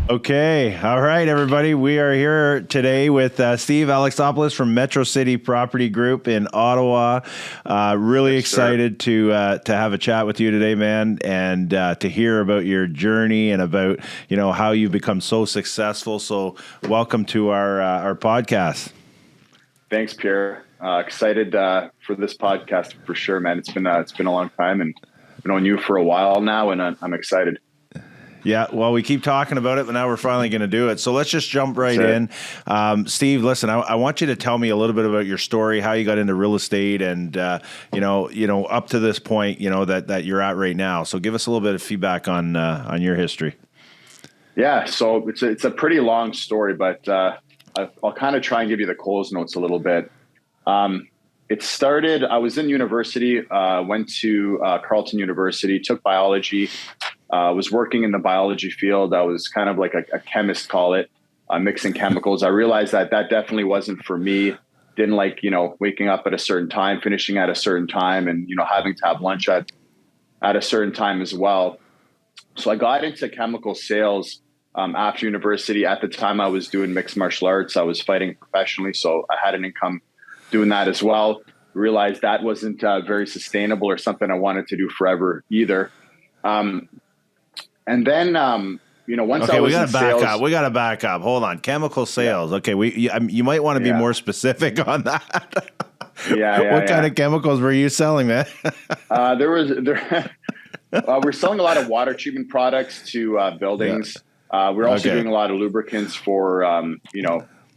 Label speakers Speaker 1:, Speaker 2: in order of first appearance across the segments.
Speaker 1: Okay. All right, everybody. We are here today with Steve Alexopoulos from MetroCity Property Group in Ottawa. Really excited to have a chat with you today, man, and to hear about your journey and about, how you've become so successful. So welcome to our podcast.
Speaker 2: Thanks, Pierre. Excited for this podcast for sure, man. It's been a long time, and I've known you for a while now, and I'm excited.
Speaker 1: Yeah, well, we keep talking about it, but now we're finally going to do it. So let's just jump right in. Steve, listen, I want you to tell me a little bit about your story, how you got into real estate, and up to this point, that you're at right now. So give us a little bit of feedback on your history.
Speaker 2: Yeah, so it's a pretty long story, but I'll kind of try and give you the Coles notes a little bit. It started, I was in university, went to Carleton University, took biology. Was working in the biology field. I was kind of like a chemist, call it, mixing chemicals. I realized that definitely wasn't for me. Didn't like, waking up at a certain time, finishing at a certain time, and, having to have lunch at a certain time as well. So I got into chemical sales after university. At the time, I was doing mixed martial arts. I was fighting professionally, so I had an income doing that as well. Realized that wasn't very sustainable or something I wanted to do forever either. And then, once I was in sales...
Speaker 1: We got to back up. Hold on. Chemical sales. Yeah. Okay. You might want to be more specific on that. What kind of chemicals were you selling, man?
Speaker 2: We're selling a lot of water treatment products to buildings. Yeah. We're also doing a lot of lubricants for,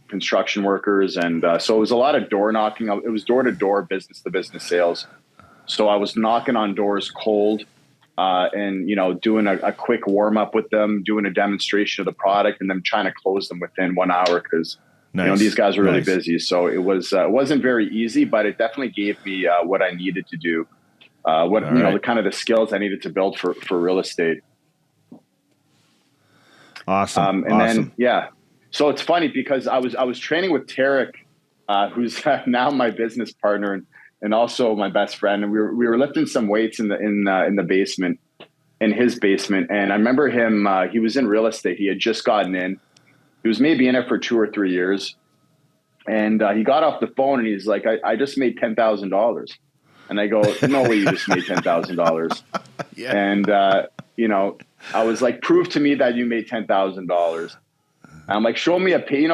Speaker 2: construction workers. And so it was a lot of door knocking. It was door to door, business to business sales. So I was knocking on doors cold. And, doing a quick warm up with them, doing a demonstration of the product, and then trying to close them within 1 hour because, these guys were really busy. So it wasn't very easy, but it definitely gave me what I needed to do, the kind of the skills I needed to build for real estate.
Speaker 1: Awesome.
Speaker 2: Then, so it's funny because I was training with Tarek, who's now my business partner and also my best friend. And we were lifting some weights in the basement, in his basement. And I remember him, he was in real estate. He had just gotten in. He was maybe in it for 2 or 3 years. And he got off the phone and he's like, I just made $10,000. And I go, no way you just made $10,000. Yeah. And, I was like, prove to me that you made $10,000. I'm like, show me a pay, in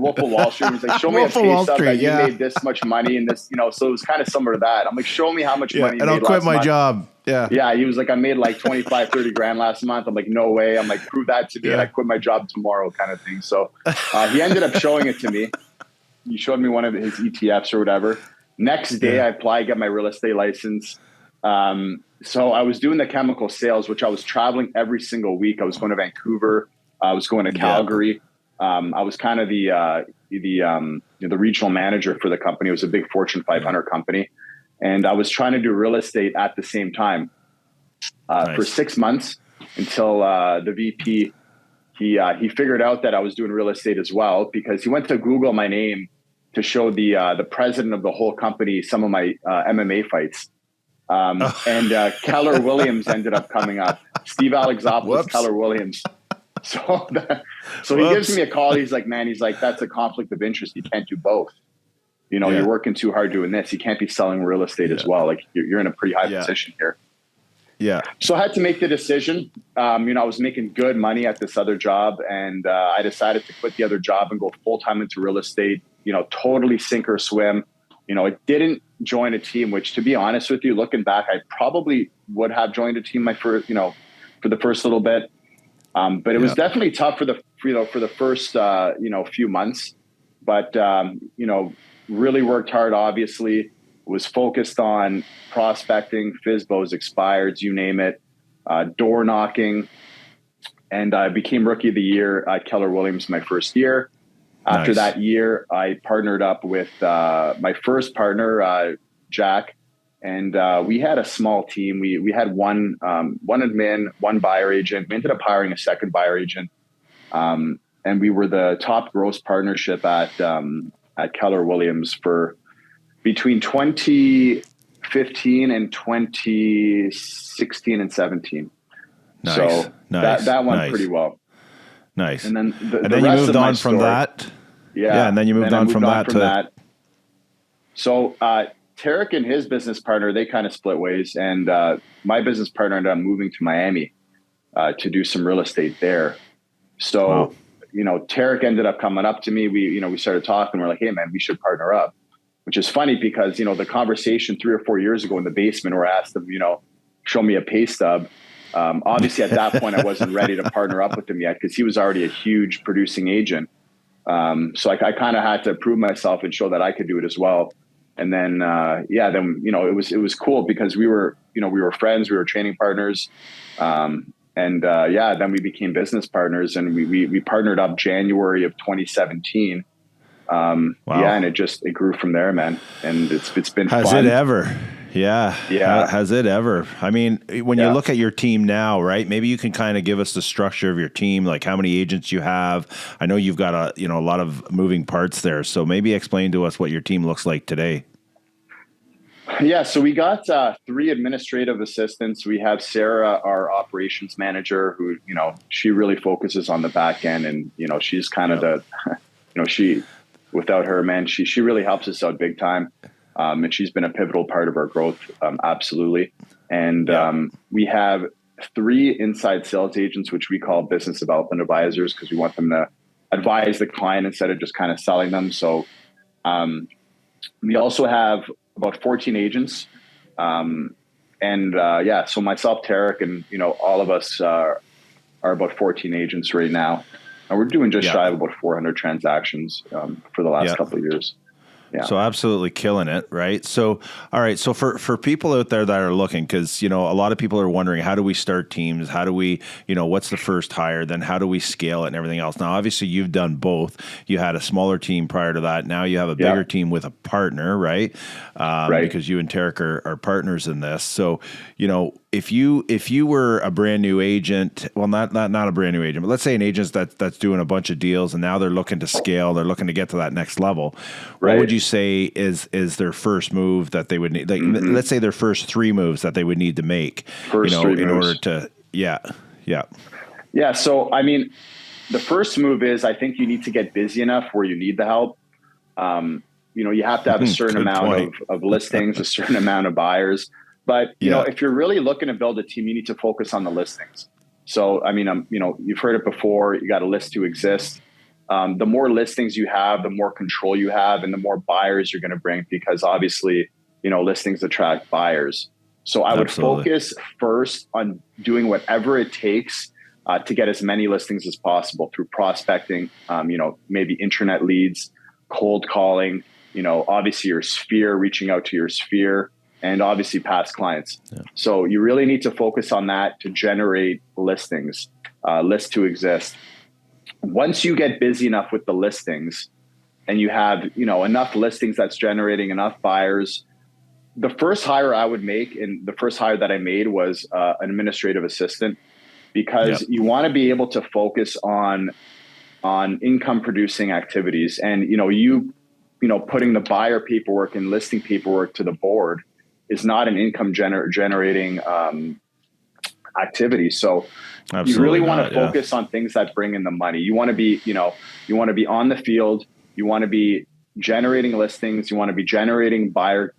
Speaker 2: Wolf of Wall Street, he's like, show me a pay stub that you made this much money and this, so it was kind of similar to that. I'm like, show me how much money you made last month. And I'll quit my job. Yeah. Yeah. He was like, I made like 25, 30 grand last month. I'm like, no way. I'm like, prove that to me and I quit my job tomorrow kind of thing. So he ended up showing it to me. He showed me one of his ETFs or whatever. Next day I applied, got my real estate license. So I was doing the chemical sales, which I was traveling every single week. I was going to Vancouver. I was going to Calgary. I was kind of the regional manager for the company. It was a big Fortune 500 company. And I was trying to do real estate at the same time for 6 months until the VP, he figured out that I was doing real estate as well because he went to Google my name to show the president of the whole company some of my MMA fights. And Keller Williams ended up coming up. Steve Alexopoulos, Keller Williams. So he gives me a call. He's like, man, that's a conflict of interest. You can't do both. You're working too hard doing this. You can't be selling real estate as well. Like you're in a pretty high position here. Yeah. So I had to make the decision. I was making good money at this other job and I decided to quit the other job and go full time into real estate, totally sink or swim. I didn't join a team, which to be honest with you, looking back, I probably would have joined a team for the first little bit. But it was definitely tough for the first, few months, but, really worked hard, obviously was focused on prospecting, FSBOs, expireds, you name it, door knocking. And I became rookie of the year at Keller Williams my first year. After that year, I partnered up with my first partner, Jack. And we had a small team. We had one admin, one buyer agent. We ended up hiring a second buyer agent, and we were the top gross partnership at Keller Williams for between 2015 and 2016 and 17. So that went pretty well.
Speaker 1: Nice.
Speaker 2: And then
Speaker 1: and
Speaker 2: the
Speaker 1: then you
Speaker 2: rest
Speaker 1: moved
Speaker 2: of my
Speaker 1: on from
Speaker 2: story,
Speaker 1: that.
Speaker 2: yeah.
Speaker 1: And then you moved
Speaker 2: I
Speaker 1: on from that to
Speaker 2: that. So Tarek and his business partner, they kind of split ways, and my business partner ended up moving to Miami to do some real estate there. So,
Speaker 1: wow.
Speaker 2: Tarek ended up coming up to me. We started talking. We're like, hey man, we should partner up, which is funny because, the conversation 3 or 4 years ago in the basement where I asked him, show me a pay stub. Obviously at that point I wasn't ready to partner up with him yet because he was already a huge producing agent. So I kind of had to prove myself and show that I could do it as well. And then, it was cool because we were friends, we were training partners. Then we became business partners, and we partnered up January of 2017.
Speaker 1: Wow.
Speaker 2: Yeah. And it grew from there, man. And it's been
Speaker 1: Has
Speaker 2: fun.
Speaker 1: it ever? Yeah.
Speaker 2: Yeah.
Speaker 1: Has it ever? I mean, when you look at your team now, right, maybe you can kind of give us the structure of your team, like how many agents you have. I know you've got a lot of moving parts there. So maybe explain to us what your team looks like today.
Speaker 2: Yeah. So we got 3 administrative assistants. We have Sarah, our operations manager, who, she really focuses on the back end, and, she's kind of without her, man, she really helps us out big time. And she's been a pivotal part of our growth. Absolutely. And we have 3 inside sales agents, which we call business development advisors, because we want them to advise the client instead of just kind of selling them. So we also have about 14 agents. So myself, Tarek, and, all of us are about 14 agents right now. And we're doing just shy of about 400 transactions for the last couple of years. Yeah.
Speaker 1: So absolutely killing it, right? So, all right. So for people out there that are looking, because, a lot of people are wondering, how do we start teams? How do we, what's the first hire? Then how do we scale it and everything else? Now, obviously you've done both. You had a smaller team prior to that. Now you have a bigger team with a partner, right? Because you and Tarek are partners in this. So, if you were a brand new agent, well, not a brand new agent, but let's say an agent that's doing a bunch of deals and now they're looking to scale, they're looking to get to that next level. What would you say is their first move that they would need? Like, let's say their first 3 moves that they would need to make, in order to, Yeah.
Speaker 2: So, I mean, the first move is, I think you need to get busy enough where you need the help. You have to have a certain amount of listings, a certain amount of buyers. But, if you're really looking to build a team, you need to focus on the listings. So, I mean, you've heard it before, you got a list to exist. The more listings you have, the more control you have, and the more buyers you're going to bring, because obviously, listings attract buyers. So I would focus first on doing whatever it takes to get as many listings as possible through prospecting, maybe internet leads, cold calling, obviously your sphere, reaching out to your sphere, and obviously past clients. Yeah. So you really need to focus on that to generate listings, list to exist. Once you get busy enough with the listings and you have, enough listings that's generating enough buyers, the first hire I would make, and the first hire that I made, was an administrative assistant, because you want to be able to focus on income producing activities. And, putting the buyer paperwork and listing paperwork to the board is not an income generating activity. So you really want to focus on things that bring in the money. You want to be, you want to be on the field. You want to be generating listings. You want to be generating buyer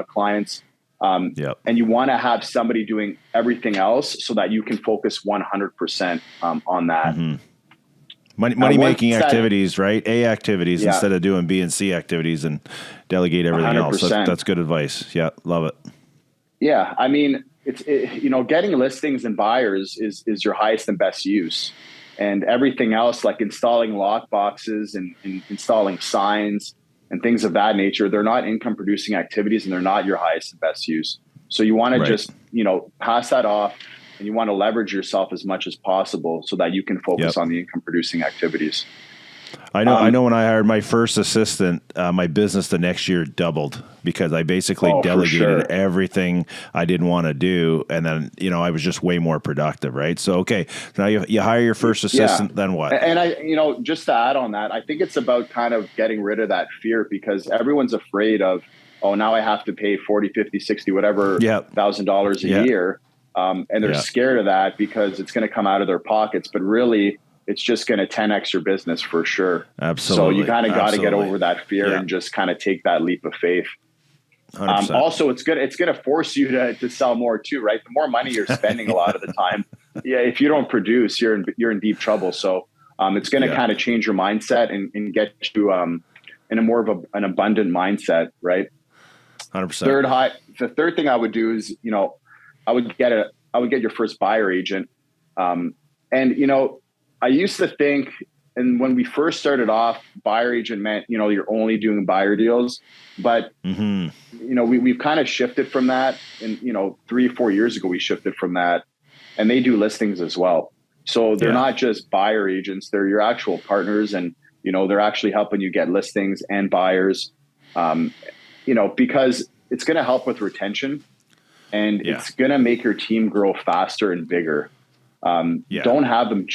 Speaker 2: clients. And you want to have somebody doing everything else so that you can focus 100% on that.
Speaker 1: Mm-hmm. Money making activities, right? A activities instead of doing B and C activities, and delegate everything
Speaker 2: 100%.
Speaker 1: else. That's good advice. Yeah. Love it.
Speaker 2: Yeah. I mean, getting listings and buyers is your highest and best use, and everything else, like installing lock boxes and installing signs and things of that nature, they're not income producing activities, and they're not your highest and best use. So you want to just, pass that off, and you want to leverage yourself as much as possible so that you can focus on the income producing activities.
Speaker 1: I know when I hired my first assistant, my business the next year doubled, because I basically delegated everything I didn't want to do. And then, I was just way more productive. Right. So, so now you hire your first assistant, then what?
Speaker 2: And I, just to add on that, I think it's about kind of getting rid of that fear, because everyone's afraid of, oh, now I have to pay 40, 50, 60, whatever $1,000 a year. And they're scared of that because it's going to come out of their pockets. But really, it's just going to 10x your business for sure.
Speaker 1: Absolutely.
Speaker 2: So you kind of got to get
Speaker 1: Absolutely.
Speaker 2: over that fear and just kind of take that leap of faith.
Speaker 1: 100%.
Speaker 2: Also, it's going to force you to sell more too, right? The more money you're spending a lot of the time, if you don't produce, you're in deep trouble. So it's going to kind of change your mindset and get you in a more of an abundant mindset, right?
Speaker 1: 100%.
Speaker 2: The third thing I would do is, I would get your first buyer agent. And, I used to think, and when we first started off, buyer agent meant, you're only doing buyer deals, but we've kind of shifted from that. And, 3 or 4 years ago, we shifted from that, and they do listings as well. So they're not just buyer agents, they're your actual partners. And, they're actually helping you get listings and buyers, because it's going to help with retention, and it's going to make your team grow faster and bigger. Don't have them.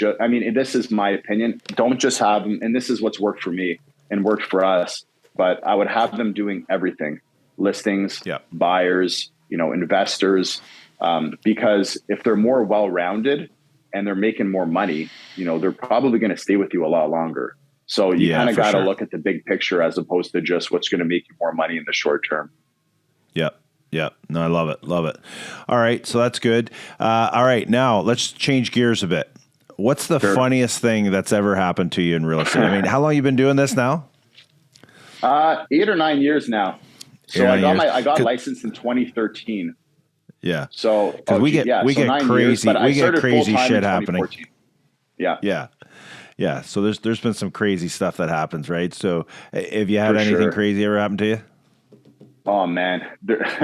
Speaker 2: This is my opinion. Don't just have them. And this is what's worked for me and worked for us, but I would have them doing everything: listings, buyers, investors, because if they're more well-rounded and they're making more money, they're probably going to stay with you a lot longer. So you kind of got to look at the big picture as opposed to just what's going to make you more money in the short term.
Speaker 1: Yep. No, I love it. All right. So that's good. All right. Now let's change gears a bit. What's the funniest thing that's ever happened to you in real estate? How long have you been doing this now?
Speaker 2: 8 or 9 years now. So I got licensed in 2013.
Speaker 1: Yeah.
Speaker 2: So
Speaker 1: because we get crazy shit happening. Yeah. So there's been some crazy stuff that happens, right? So have you had anything crazy ever happen to you?
Speaker 2: Oh man, there's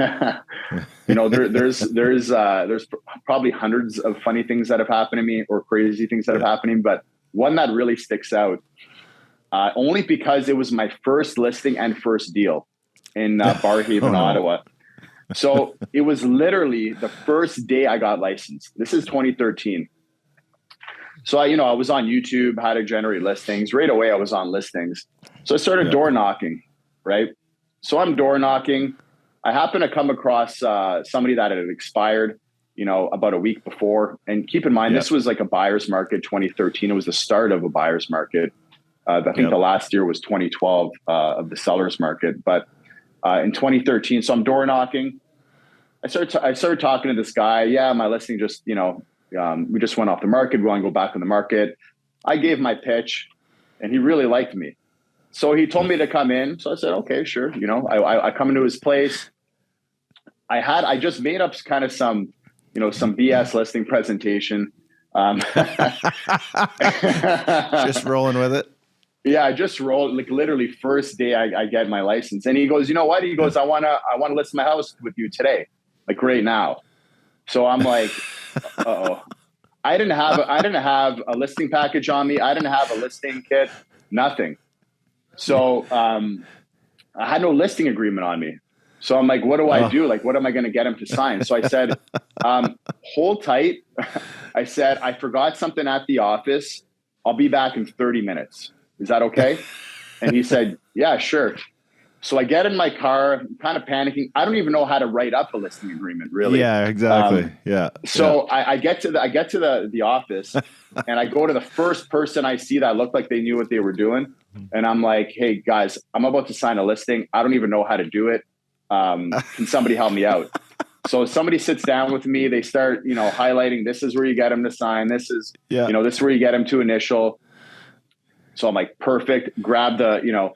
Speaker 2: probably hundreds of funny things that have happened to me or crazy things that have happened to me, but one that really sticks out, only because it was my first listing and first deal in Barrhaven, Ottawa. So it was literally the first day I got licensed. This is 2013. So I was on YouTube, how to generate listings. Right away, I was on listings. So I started door knocking, right? So I'm door knocking. I happen to come across somebody that had expired, about a week before. And keep in mind, this was like a buyer's market, 2013. It was the start of a buyer's market. I think the last year was 2012 of the seller's market. But in 2013, so I'm door knocking. I started talking to this guy. Yeah, my listing just, we just went off the market. We want to go back on the market. I gave my pitch, and he really liked me. So he told me to come in. So I said, okay, sure. I come into his place. I just made up kind of some BS listing presentation.
Speaker 1: Just rolling with it.
Speaker 2: Yeah, I just rolled, like literally first day I get my license. And he goes, you know what? He goes, I want to list my house with you today, like right now. So I'm like, uh-oh. I didn't have a listing package on me. I didn't have a listing kit, nothing. So I had no listing agreement on me. So I'm like, what do I do? Like, what am I going to get him to sign? So I said, hold tight. I said, I forgot something at the office. I'll be back in 30 minutes. Is that okay? And he said, yeah, sure. So I get in my car, kind of panicking. I don't even know how to write up a listing agreement, really.
Speaker 1: Yeah, exactly. So
Speaker 2: I get to the office, and I go to the first person I see that looked like they knew what they were doing. And I'm like, hey guys, I'm about to sign a listing. I don't even know how to do it. Can somebody help me out? So somebody sits down with me. They start, highlighting, this is where you get them to sign. This is, this is where you get them to initial. So I'm like, perfect. Grab the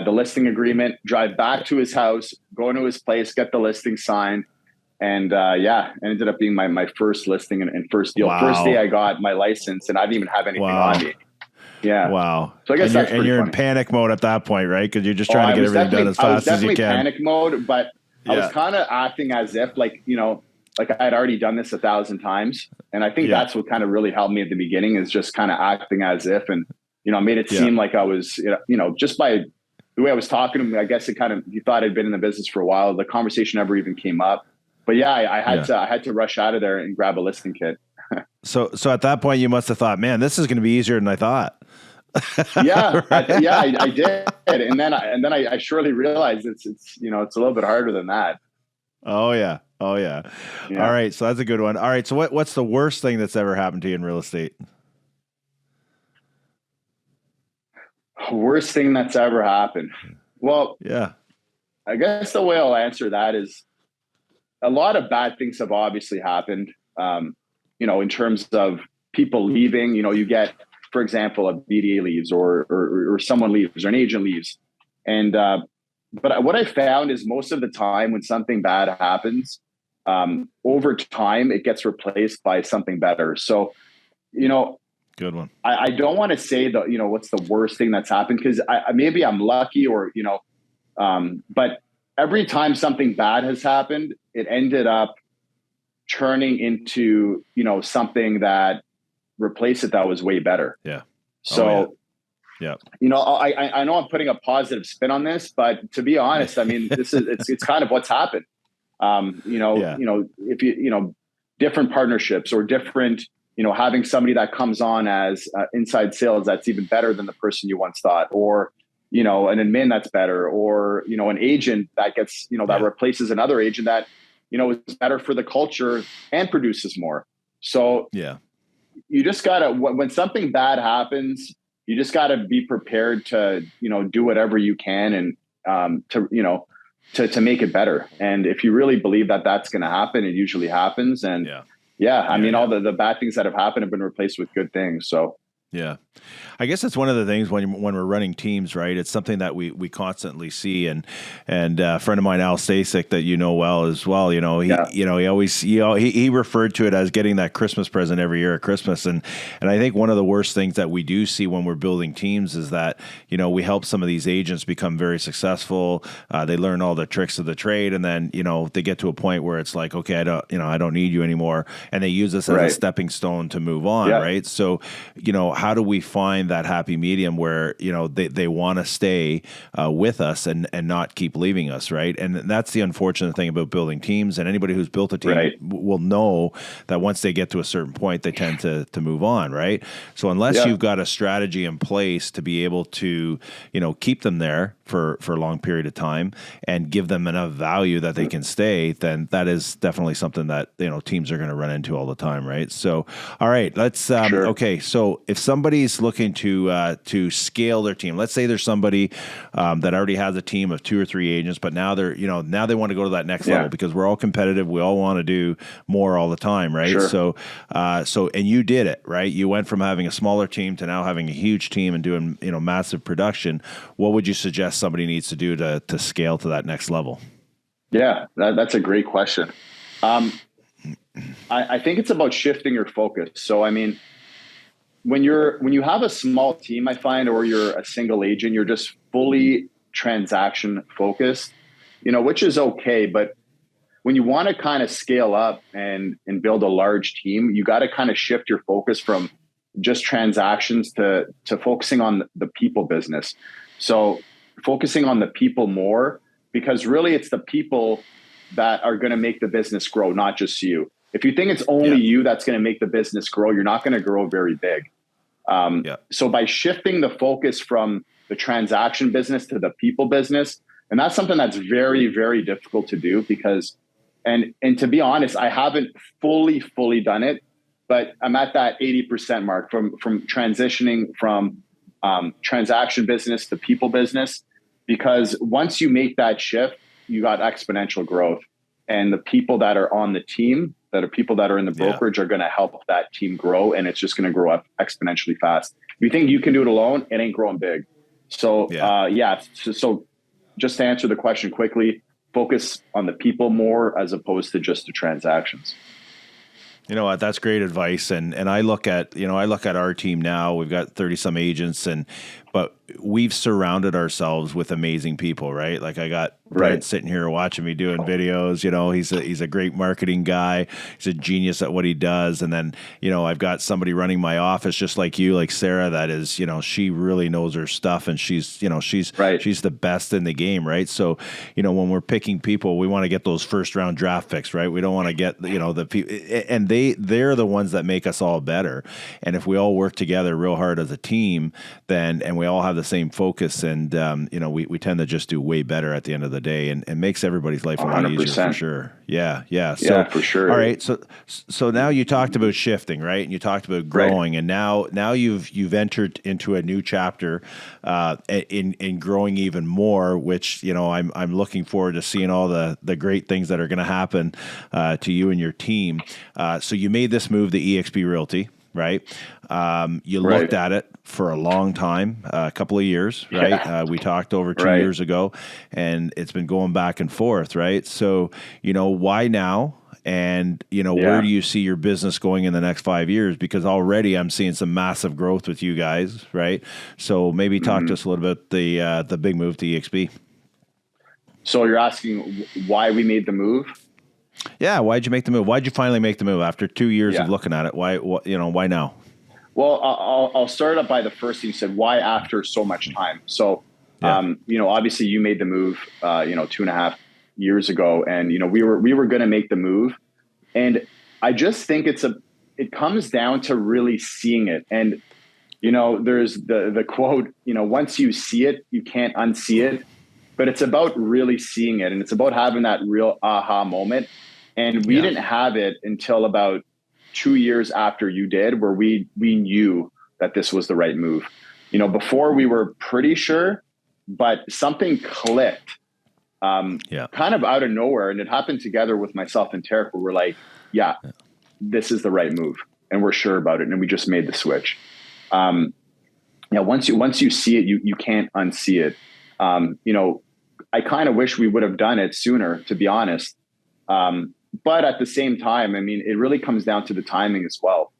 Speaker 2: listing agreement, drive back to his house, go into his place, get the listing signed. And it ended up being my first listing and first deal. Wow. First day I got my license, and I didn't even have anything on me. Yeah.
Speaker 1: Wow.
Speaker 2: So I guess
Speaker 1: you're in panic mode at that point, right? Because you're just trying to get everything done as fast as you can.
Speaker 2: I was definitely panic mode, but I was kind of acting as if like I'd already done this 1,000 times. And I think that's what kind of really helped me at the beginning, is just kind of acting as if, and, made it seem like I was, just by the way I was talking to him, I guess he thought I'd been in the business for a while. The conversation never even came up. But I had to rush out of there and grab a listing kit.
Speaker 1: So at that point you must have thought, man, this is going to be easier than I thought.
Speaker 2: Yeah. Right? I did. And then I surely realized it's a little bit harder than that.
Speaker 1: Oh yeah. All right. So that's a good one. All right. So what's the worst thing that's ever happened to you in real estate?
Speaker 2: Worst thing that's ever happened. Well,
Speaker 1: Yeah.
Speaker 2: I guess the way I'll answer that is a lot of bad things have obviously happened. In terms of people leaving, you get, for example, a BDA leaves or someone leaves or an agent leaves. And, but what I found is most of the time when something bad happens, over time, it gets replaced by something better. So,
Speaker 1: Good one.
Speaker 2: I don't want to say that, what's the worst thing that's happened, because maybe I'm lucky or, but every time something bad has happened, it ended up turning into, something that replaced it that was way better.
Speaker 1: Yeah.
Speaker 2: So,
Speaker 1: yeah.
Speaker 2: I know I'm putting a positive spin on this, but to be honest, I mean, it's kind of what's happened. If different partnerships or different, having somebody that comes on as inside sales that's even better than the person you once thought, or an admin that's better, or an agent that gets that replaces another agent that is better for the culture and produces more. So you just gotta, when something bad happens, you just gotta be prepared to do whatever you can and to make it better. And if you really believe that that's going to happen, it usually happens. And I mean, all the bad things that have happened have been replaced with good things. So
Speaker 1: yeah. I guess it's one of the things when we're running teams, right? It's something that we constantly see, and a friend of mine, Al Stasic, that well as well. He referred to it as getting that Christmas present every year at Christmas, and I think one of the worst things that we do see when we're building teams is that we help some of these agents become very successful. They learn all the tricks of the trade, and then they get to a point where it's like, okay, I don't need you anymore, and they use this as a stepping stone to move on, right? So how do we find that happy medium where they want to stay with us and not keep leaving us, right? And that's the unfortunate thing about building teams, and anybody who's built a team will know that once they get to a certain point, they tend to move on, right? So unless you've got a strategy in place to be able to keep them there for a long period of time and give them enough value that they can stay, then that is definitely something that teams are going to run into all the time, right? So all right, let's okay, so if somebody's looking to scale their team, let's say there's somebody that already has a team of 2 or 3 agents, but now they're now they want to go to that next level, because we're all competitive, we all want to do more all the time, right? So and you did it, right? You went from having a smaller team to now having a huge team and doing massive production. What would you suggest somebody needs to do to scale to that next level?
Speaker 2: Yeah, that's a great question. I think it's about shifting your focus. So I mean, when you have a small team, I find, or you're a single agent, you're just fully transaction focused, which is okay. But when you want to kind of scale up and build a large team, you got to kind of shift your focus from just transactions to focusing on the people business. So focusing on the people more, because really it's the people that are going to make the business grow, not just you. If you think it's only you that's going to make the business grow, you're not going to grow very big. So by shifting the focus from the transaction business to the people business, and that's something that's very, very difficult to do, because, and to be honest, I haven't fully done it, but I'm at that 80% mark from transitioning from transaction business to people business, because once you make that shift, you got exponential growth, and the people that are on the team, that are people that are in the brokerage, are going to help that team grow, and it's just going to grow up exponentially fast. If you think you can do it alone, it ain't growing big. So so just to answer the question quickly, focus on the people more as opposed to just the transactions.
Speaker 1: You know what? That's great advice. And I look at our team now. We've got 30 some agents, but we've surrounded ourselves with amazing people, right? Like I got Brent sitting here watching me doing videos. He's a great marketing guy. He's a genius at what he does. And then, I've got somebody running my office just like you, like Sarah, that is, she really knows her stuff, and she's the best in the game, right? So, when we're picking people, we want to get those first round draft picks, right? We don't want to get, the people, and they're the ones that make us all better. And if we all work together real hard as a team, and we all have the same focus, and we tend to just do way better at the end of the day, and makes everybody's life a lot easier for sure. Yeah. So,
Speaker 2: for sure.
Speaker 1: All right. So now you talked about shifting, right? And you talked about growing, and now you've entered into a new chapter in growing even more, which I'm looking forward to seeing all the great things that are going to happen to you and your team. So you made this move to Exp Realty. Right. You looked at it for a long time, a couple of years, right?
Speaker 2: Yeah.
Speaker 1: We talked over 2 years ago, and it's been going back and forth, right? So, why now? And, where do you see your business going in the next 5 years? Because already I'm seeing some massive growth with you guys, right? So maybe talk to us a little bit the big move to EXP.
Speaker 2: So you're asking why we made the move?
Speaker 1: Yeah, why'd you make the move? Why'd you finally make the move after 2 years of looking at it? Why now?
Speaker 2: Well, I'll start up by the first thing you said. Why after so much time? So, obviously you made the move, 2.5 years ago, and we were going to make the move, and I just think it comes down to really seeing it. And there's the quote, once you see it, you can't unsee it. But it's about really seeing it, and it's about having that real aha moment. And we didn't have it until about 2 years after you did, where we knew that this was the right move. Before we were pretty sure, but something clicked kind of out of nowhere. And it happened together with myself and Tarek, where we're like, this is the right move. And we're sure about it. And we just made the switch. Once you see it, you can't unsee it. I kind of wish we would have done it sooner, to be honest. But at the same time, I mean, it really comes down to the timing as well.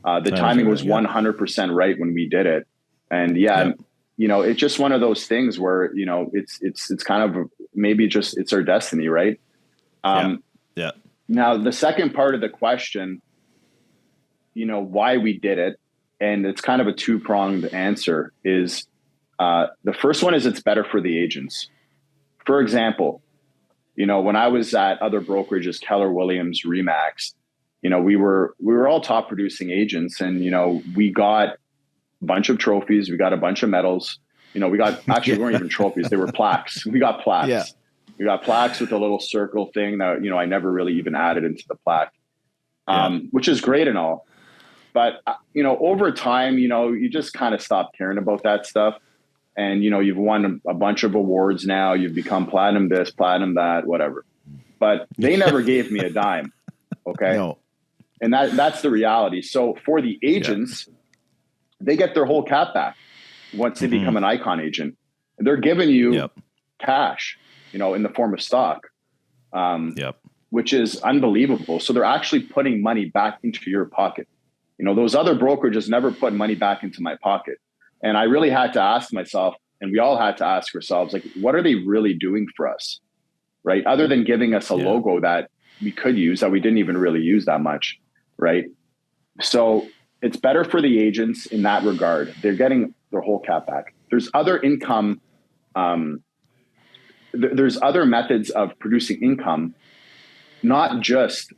Speaker 2: The timing was 100% right when we did it. And it's just one of those things where, it's kind of maybe it's our destiny, right? Now, the second part of the question, why we did it, and it's kind of a two-pronged answer, is the first one is it's better for the agents. For example, when I was at other brokerages, Keller Williams, Remax, we were all top producing agents, and, we got a bunch of trophies. We got a bunch of medals. We weren't even trophies. They were plaques. We got plaques. Yeah. We got plaques with a little circle thing that, I never really even added into the plaque, which is great and all. But, over time, you just kind of stop caring about that stuff. And, you've won a bunch of awards now. You've become platinum this, platinum that, whatever. But they never gave me a dime. Okay. No. And that's the reality. So for the agents, they get their whole cap back once they become an icon agent. And they're giving you cash, in the form of stock, which is unbelievable. So they're actually putting money back into your pocket. Those other brokerages never put money back into my pocket. And I really had to ask myself, and we all had to ask ourselves, like, what are they really doing for us, right? Other than giving us a logo that we could use, that we didn't even really use that much, right? So it's better for the agents in that regard. They're getting their whole cap back. There's other income. There's other methods of producing income, not just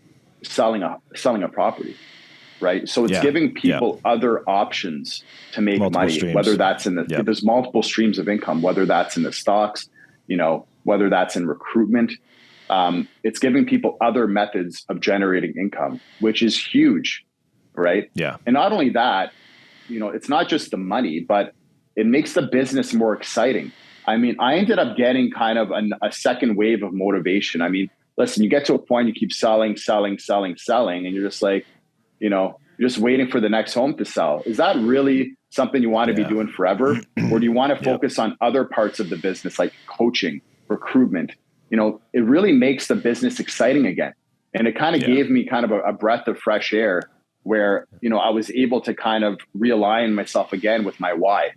Speaker 2: selling a property. Right. So it's giving people other options to make money, streams. Whether that's there's multiple streams of income, whether that's in the stocks, whether that's in recruitment. It's giving people other methods of generating income, which is huge. Right. Yeah. And not only that, it's not just the money, but it makes the business more exciting. I mean, I ended up getting kind of a second wave of motivation. I mean, listen, you get to a point, you keep selling, and you're just like, you're just waiting for the next home to sell. Is that really something you want to be doing forever? Or do you want to focus on other parts of the business, like coaching, recruitment? It really makes the business exciting again. And it kind of gave me kind of a breath of fresh air where, I was able to kind of realign myself again with my why.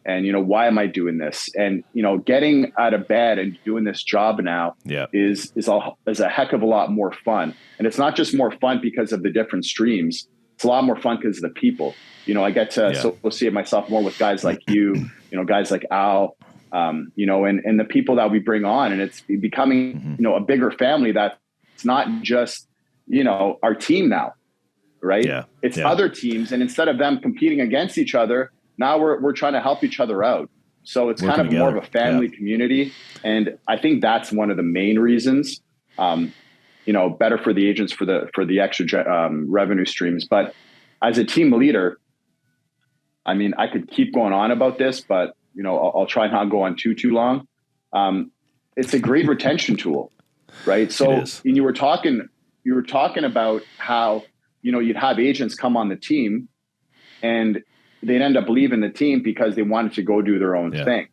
Speaker 2: And, why am I doing this? And, getting out of bed and doing this job now is a heck of a lot more fun. And it's not just more fun because of the different streams. It's a lot more fun because of the people. I get to associate myself more with guys like you, guys like Al, and the people that we bring on. And it's becoming, a bigger family that's not just, our team now, right? Yeah. It's other teams. And instead of them competing against each other, now we're trying to help each other out. So it's kind of more of a family community. And I think that's one of the main reasons, better for the agents for the extra revenue streams. But as a team leader, I mean, I could keep going on about this, but I'll try not go on too long. It's a great retention tool, right? So you were talking about how, you'd have agents come on the team and they'd end up leaving the team because they wanted to go do their own thing.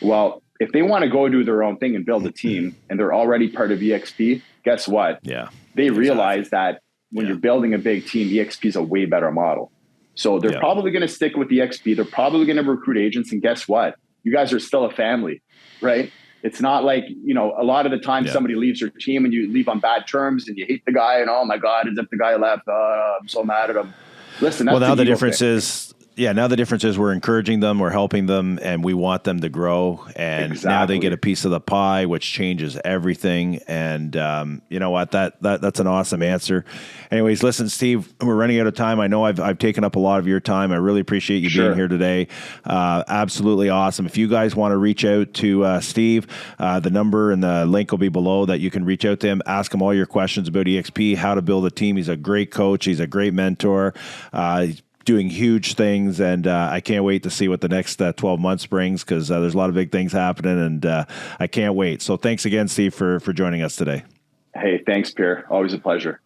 Speaker 2: Well, if they want to go do their own thing and build a team and they're already part of EXP, guess what?
Speaker 1: Yeah.
Speaker 2: They realize that when you're building a big team, EXP is a way better model. So they're probably going to stick with EXP. They're probably going to recruit agents. And guess what? You guys are still a family, right? It's not like, a lot of the time somebody leaves your team and you leave on bad terms and you hate the guy and, oh my God, as if the guy left, I'm so mad at him. Listen, that's
Speaker 1: now the difference is, now the difference is we're encouraging them, we're helping them, and we want them to grow. And now they get a piece of the pie, which changes everything. And you know what? That's an awesome answer. Anyways, listen, Steve, we're running out of time. I know I've taken up a lot of your time. I really appreciate you being here today. Absolutely awesome. If you guys want to reach out to Steve, the number and the link will be below that you can reach out to him, ask him all your questions about EXP, how to build a team. He's a great coach. He's a great mentor. He's doing huge things, and I can't wait to see what the next 12 months brings, because there's a lot of big things happening, and I can't wait. So thanks again, Steve, for joining us today.
Speaker 2: Hey, thanks, Pierre. Always a pleasure.